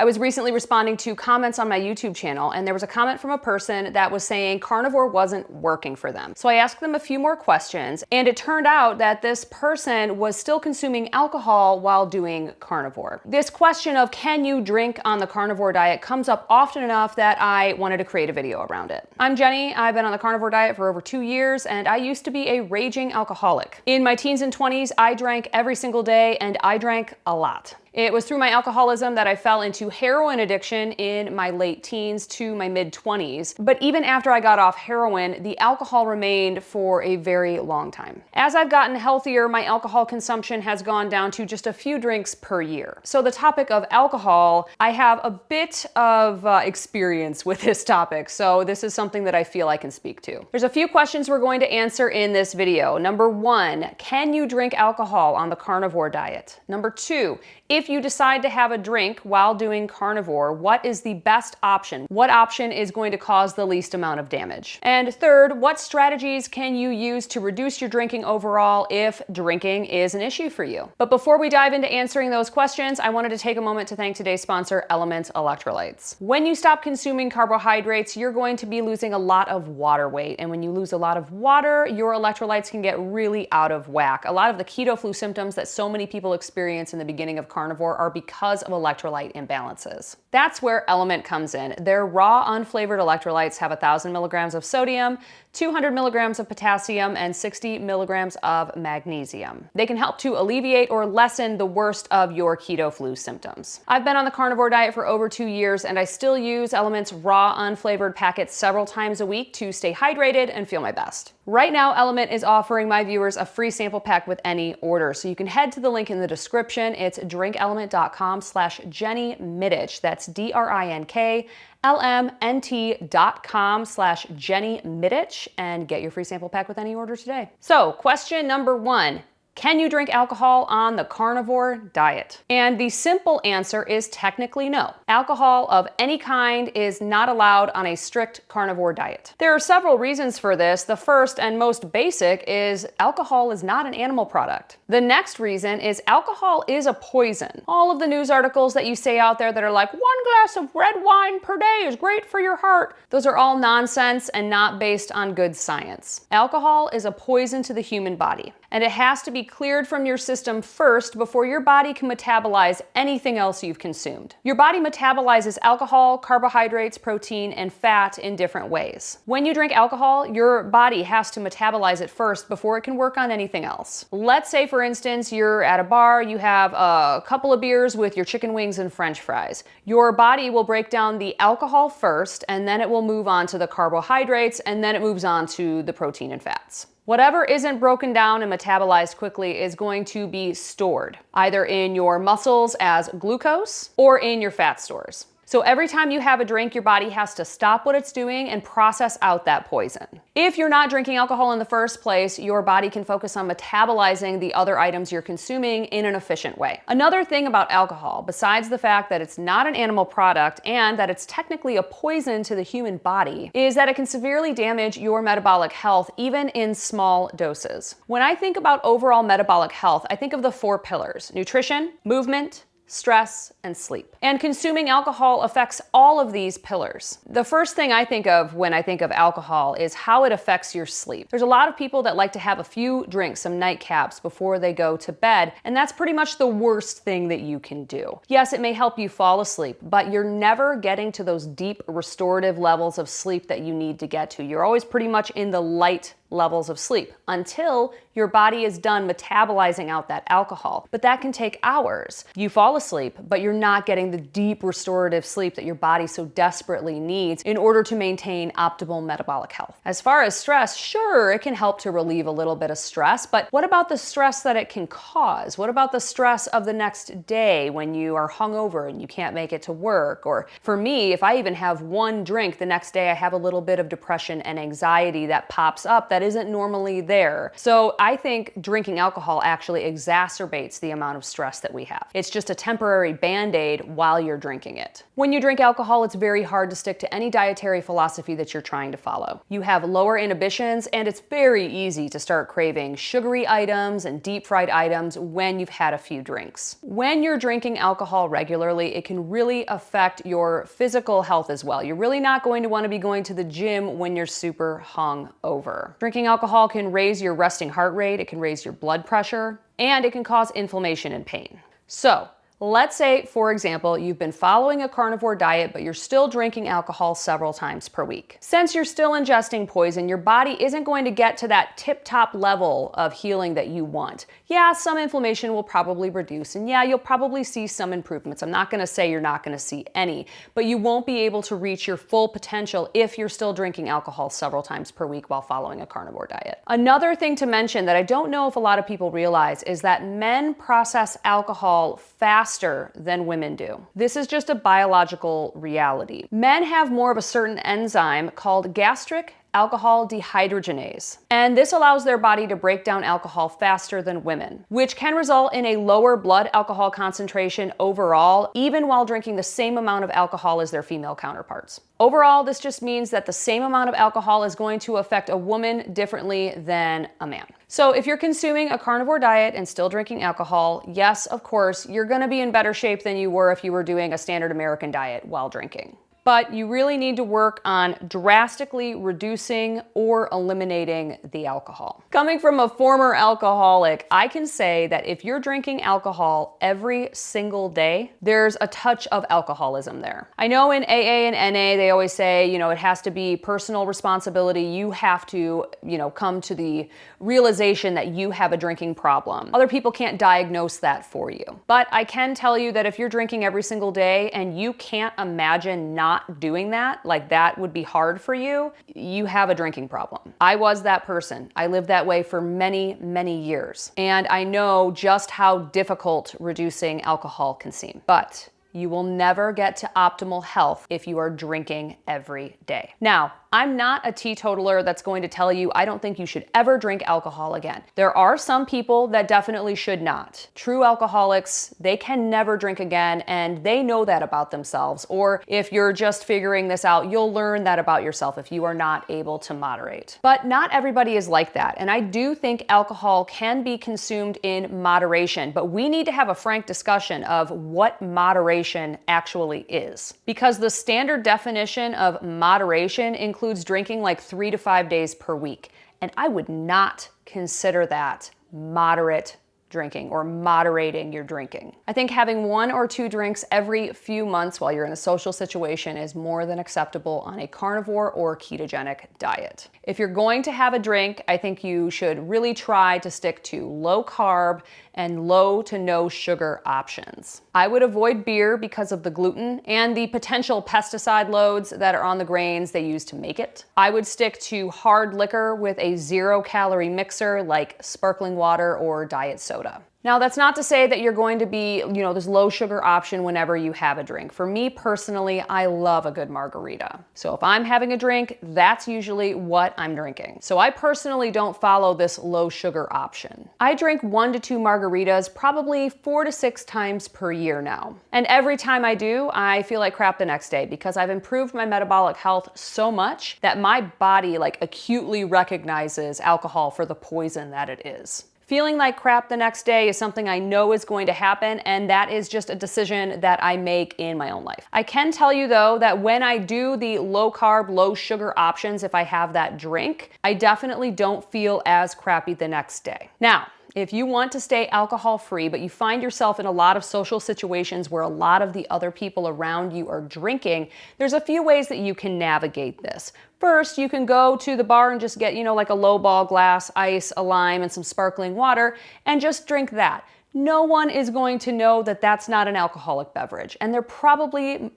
I was recently responding to comments on my YouTube channel, and there was a comment from a person that was saying carnivore wasn't working for them. So I asked them a few more questions, and it turned out that this person was still consuming alcohol while doing carnivore. This question of can you drink on the carnivore diet comes up often enough that I wanted to create a video around it. I'm Jenny. I've been on the carnivore diet for over 2 years, and I used to be a raging alcoholic. In my teens and 20s, I drank every single day, and I drank a lot. It was through my alcoholism that I fell into heroin addiction in my late teens to my mid-20s. But even after I got off heroin, the alcohol remained for a very long time. As I've gotten healthier, my alcohol consumption has gone down to just a few drinks per year. So the topic of alcohol, I have a bit of experience with this topic, so this is something that I feel I can speak to. There's a few questions we're going to answer in this video. Number 1, can you drink alcohol on the carnivore diet? Number 2, if you decide to have a drink while doing carnivore, what is the best option? What option is going to cause the least amount of damage? And third, what strategies can you use to reduce your drinking overall if drinking is an issue for you? But before we dive into answering those questions, I wanted to take a moment to thank today's sponsor, Element Electrolytes. When you stop consuming carbohydrates, you're going to be losing a lot of water weight. And when you lose a lot of water, your electrolytes can get really out of whack. A lot of the keto flu symptoms that so many people experience in the beginning of carnivore are because of electrolyte imbalances. That's where Element comes in. Their raw, unflavored electrolytes have 1,000 milligrams of sodium, 200 milligrams of potassium, and 60 milligrams of magnesium. They can help to alleviate or lessen the worst of your keto flu symptoms. I've been on the carnivore diet for over 2 years, and I still use Element's raw, unflavored packets several times a week to stay hydrated and feel my best. Right now, Element is offering my viewers a free sample pack with any order, so you can head to the link in the description. It's drinkelement.com/Jenny Mitich. That's DRINKLMNT.com/Jenny Mitich and get your free sample pack with any order today. So, question number 1. Can you drink alcohol on the carnivore diet? And the simple answer is technically no. Alcohol of any kind is not allowed on a strict carnivore diet. There are several reasons for this. The first and most basic is alcohol is not an animal product. The next reason is alcohol is a poison. All of the news articles that you say out there that are like 1 glass of red wine per day is great for your heart, those are all nonsense and not based on good science. Alcohol is a poison to the human body, and it has to be cleared from your system first before your body can metabolize anything else you've consumed. Your body metabolizes alcohol, carbohydrates, protein, and fat in different ways. When you drink alcohol, your body has to metabolize it first before it can work on anything else. Let's say, for instance, you're at a bar, you have a couple of beers with your chicken wings and French fries. Your body will break down the alcohol first, and then it will move on to the carbohydrates, and then it moves on to the protein and fats. Whatever isn't broken down and metabolized quickly is going to be stored, either in your muscles as glucose or in your fat stores. So every time you have a drink, your body has to stop what it's doing and process out that poison. If you're not drinking alcohol in the first place, your body can focus on metabolizing the other items you're consuming in an efficient way. Another thing about alcohol, besides the fact that it's not an animal product and that it's technically a poison to the human body, is that it can severely damage your metabolic health even in small doses. When I think about overall metabolic health, I think of the 4 pillars: nutrition, movement, stress, and sleep. And consuming alcohol affects all of these pillars. The first thing I think of when I think of alcohol is how it affects your sleep. There's a lot of people that like to have a few drinks, some nightcaps, before they go to bed, and that's pretty much the worst thing that you can do. Yes, it may help you fall asleep, but you're never getting to those deep restorative levels of sleep that you need to get to. You're always pretty much in the light levels of sleep until your body is done metabolizing out that alcohol. But that can take hours. You fall asleep, but you're not getting the deep restorative sleep that your body so desperately needs in order to maintain optimal metabolic health. As far as stress, sure, it can help to relieve a little bit of stress, but what about the stress that it can cause? What about the stress of the next day when you are hungover and you can't make it to work? Or for me, if I even have one drink, the next day I have a little bit of depression and anxiety that pops up that that isn't normally there. So I think drinking alcohol actually exacerbates the amount of stress that we have. It's just a temporary band-aid while you're drinking it. When you drink alcohol, it's very hard to stick to any dietary philosophy that you're trying to follow. You have lower inhibitions, and it's very easy to start craving sugary items and deep fried items when you've had a few drinks. When you're drinking alcohol regularly, it can really affect your physical health as well. You're really not going to want to be going to the gym when you're super hungover. Drinking alcohol can raise your resting heart rate, it can raise your blood pressure, and it can cause inflammation and pain. So, let's say, for example, you've been following a carnivore diet, but you're still drinking alcohol several times per week. Since you're still ingesting poison, your body isn't going to get to that tip-top level of healing that you want. Yeah, some inflammation will probably reduce, and yeah, you'll probably see some improvements. I'm not gonna say you're not gonna see any, but you won't be able to reach your full potential if you're still drinking alcohol several times per week while following a carnivore diet. Another thing to mention that I don't know if a lot of people realize is that men process alcohol faster than women do. This is just a biological reality. Men have more of a certain enzyme called gastric alcohol dehydrogenase, and this allows their body to break down alcohol faster than women, which can result in a lower blood alcohol concentration overall, even while drinking the same amount of alcohol as their female counterparts. Overall, this just means that the same amount of alcohol is going to affect a woman differently than a man. So if you're consuming a carnivore diet and still drinking alcohol, yes, of course, you're gonna be in better shape than you were if you were doing a standard American diet while drinking. But you really need to work on drastically reducing or eliminating the alcohol. Coming from a former alcoholic, I can say that if you're drinking alcohol every single day, there's a touch of alcoholism there. I know in AA and NA, they always say, it has to be personal responsibility. You have to, come to the realization that you have a drinking problem. Other people can't diagnose that for you. But I can tell you that if you're drinking every single day and you can't imagine not doing that, like that would be hard for you, you have a drinking problem. I was that person. I lived that way for many, many years. And I know just how difficult reducing alcohol can seem. But you will never get to optimal health if you are drinking every day. Now, I'm not a teetotaler that's going to tell you I don't think you should ever drink alcohol again. There are some people that definitely should not. True alcoholics, they can never drink again, and they know that about themselves. Or if you're just figuring this out, you'll learn that about yourself if you are not able to moderate. But not everybody is like that, and I do think alcohol can be consumed in moderation, but we need to have a frank discussion of what moderation actually is. Because the standard definition of moderation includes drinking like 3 to 5 days per week. And I would not consider that moderate drinking or moderating your drinking. I think having 1 or 2 drinks every few months while you're in a social situation is more than acceptable on a carnivore or ketogenic diet. If you're going to have a drink, I think you should really try to stick to low carb and low to no sugar options. I would avoid beer because of the gluten and the potential pesticide loads that are on the grains they use to make it. I would stick to hard liquor with a 0-calorie mixer like sparkling water or diet soda. Now, that's not to say that you're going to be, this low sugar option whenever you have a drink. For me personally, I love a good margarita. So if I'm having a drink, that's usually what I'm drinking. So I personally don't follow this low sugar option. I drink 1 to 2 margaritas probably 4 to 6 times per year now. And every time I do, I feel like crap the next day because I've improved my metabolic health so much that my body acutely recognizes alcohol for the poison that it is. Feeling like crap the next day is something I know is going to happen, and that is just a decision that I make in my own life. I can tell you though that when I do the low carb, low sugar options, if I have that drink, I definitely don't feel as crappy the next day. Now, if you want to stay alcohol-free, but you find yourself in a lot of social situations where a lot of the other people around you are drinking, there's a few ways that you can navigate this. First, you can go to the bar and just get, like a low ball glass, ice, a lime, and some sparkling water, and just drink that. No one is going to know that that's not an alcoholic beverage. And they're probably,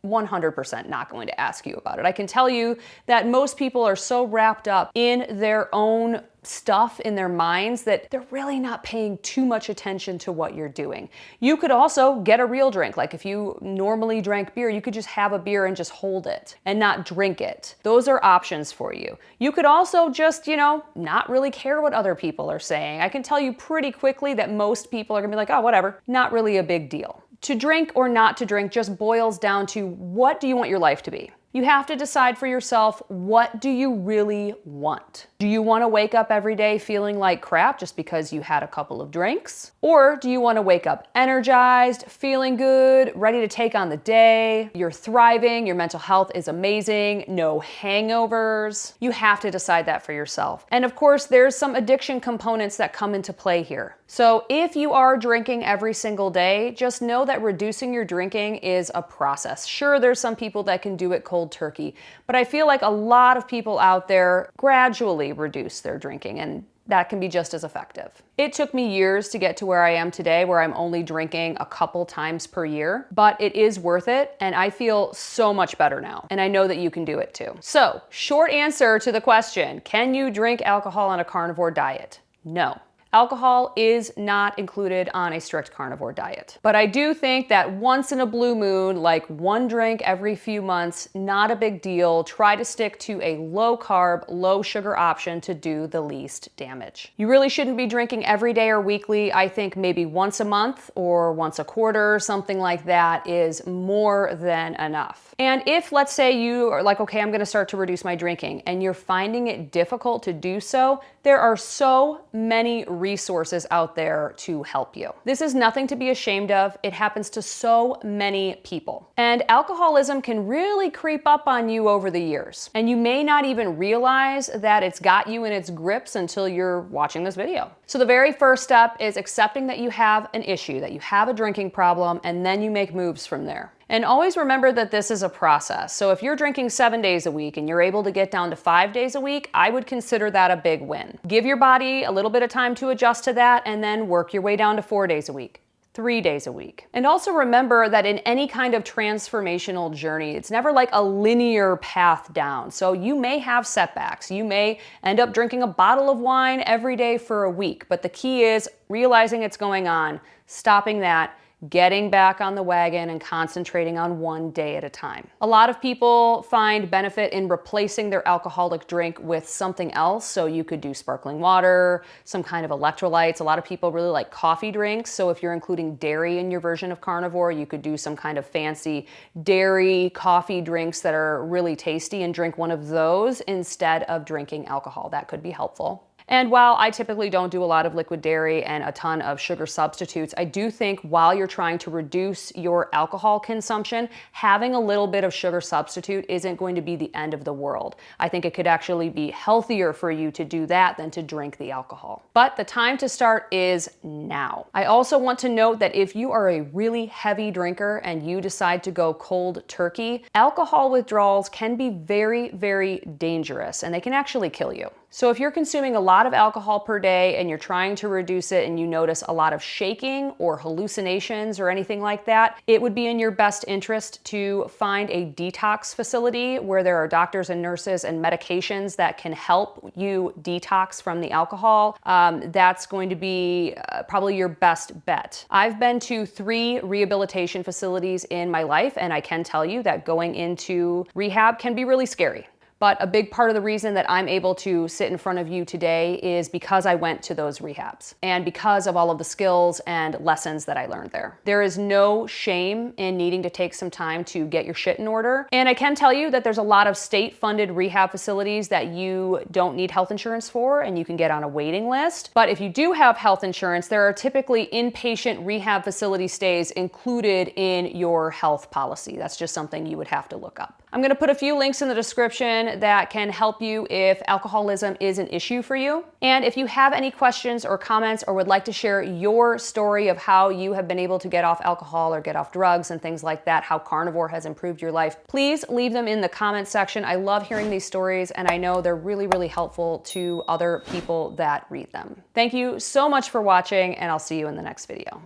100% not going to ask you about it. I can tell you that most people are so wrapped up in their own stuff in their minds that they're really not paying too much attention to what you're doing. You could also get a real drink. Like if you normally drank beer, you could just have a beer and just hold it and not drink it. Those are options for you. You could also just, not really care what other people are saying. I can tell you pretty quickly that most people are gonna be like, oh, whatever, not really a big deal. To drink or not to drink just boils down to, what do you want your life to be? You have to decide for yourself, what do you really want? Do you want to wake up every day feeling like crap just because you had a couple of drinks? Or do you want to wake up energized, feeling good, ready to take on the day? You're thriving, your mental health is amazing, no hangovers. You have to decide that for yourself. And of course, there's some addiction components that come into play here. So if you are drinking every single day, just know that reducing your drinking is a process. Sure, there's some people that can do it cold turkey, but I feel like a lot of people out there gradually reduce their drinking, and that can be just as effective. It took me years to get to where I am today, where I'm only drinking a couple times per year, but it is worth it, and I feel so much better now, and I know that you can do it too. So, short answer to the question, can you drink alcohol on a carnivore diet? No. Alcohol is not included on a strict carnivore diet. But I do think that once in a blue moon, like one drink every few months, not a big deal. Try to stick to a low carb, low sugar option to do the least damage. You really shouldn't be drinking every day or weekly. I think maybe once a month or once a quarter, something like that is more than enough. And if, let's say you are like, okay, I'm gonna start to reduce my drinking, and you're finding it difficult to do so, there are so many resources out there to help you. This is nothing to be ashamed of. It happens to so many people. And alcoholism can really creep up on you over the years. And you may not even realize that it's got you in its grips until you're watching this video. So the very first step is accepting that you have an issue, that you have a drinking problem, and then you make moves from there. And always remember that this is a process. So if you're drinking 7 days a week and you're able to get down to 5 days a week, I would consider that a big win. Give your body a little bit of time to adjust to that, and then work your way down to 4 days a week. 3 days a week. And also remember that in any kind of transformational journey, it's never like a linear path down. So you may have setbacks. You may end up drinking a bottle of wine every day for a week. But the key is realizing it's going on, stopping that, getting back on the wagon and concentrating on one day at a time. A lot of people find benefit in replacing their alcoholic drink with something else. So you could do sparkling water, some kind of electrolytes. A lot of people really like coffee drinks. So if you're including dairy in your version of carnivore, you could do some kind of fancy dairy coffee drinks that are really tasty and drink one of those instead of drinking alcohol. That could be helpful. And while I typically don't do a lot of liquid dairy and a ton of sugar substitutes, I do think while you're trying to reduce your alcohol consumption, having a little bit of sugar substitute isn't going to be the end of the world. I think it could actually be healthier for you to do that than to drink the alcohol. But the time to start is now. I also want to note that if you are a really heavy drinker and you decide to go cold turkey, alcohol withdrawals can be very, very dangerous, and they can actually kill you. So if you're consuming a lot of alcohol per day and you're trying to reduce it and you notice a lot of shaking or hallucinations or anything like that, it would be in your best interest to find a detox facility where there are doctors and nurses and medications that can help you detox from the alcohol. That's going to be probably your best bet. I've been to 3 rehabilitation facilities in my life, and I can tell you that going into rehab can be really scary. But a big part of the reason that I'm able to sit in front of you today is because I went to those rehabs and because of all of the skills and lessons that I learned there. There is no shame in needing to take some time to get your shit in order. And I can tell you that there's a lot of state-funded rehab facilities that you don't need health insurance for, and you can get on a waiting list. But if you do have health insurance, there are typically inpatient rehab facility stays included in your health policy. That's just something you would have to look up. I'm gonna put a few links in the description that can help you if alcoholism is an issue for you. And if you have any questions or comments or would like to share your story of how you have been able to get off alcohol or get off drugs and things like that, how carnivore has improved your life, please leave them in the comment section. I love hearing these stories, and I know they're really, really helpful to other people that read them. Thank you so much for watching, and I'll see you in the next video.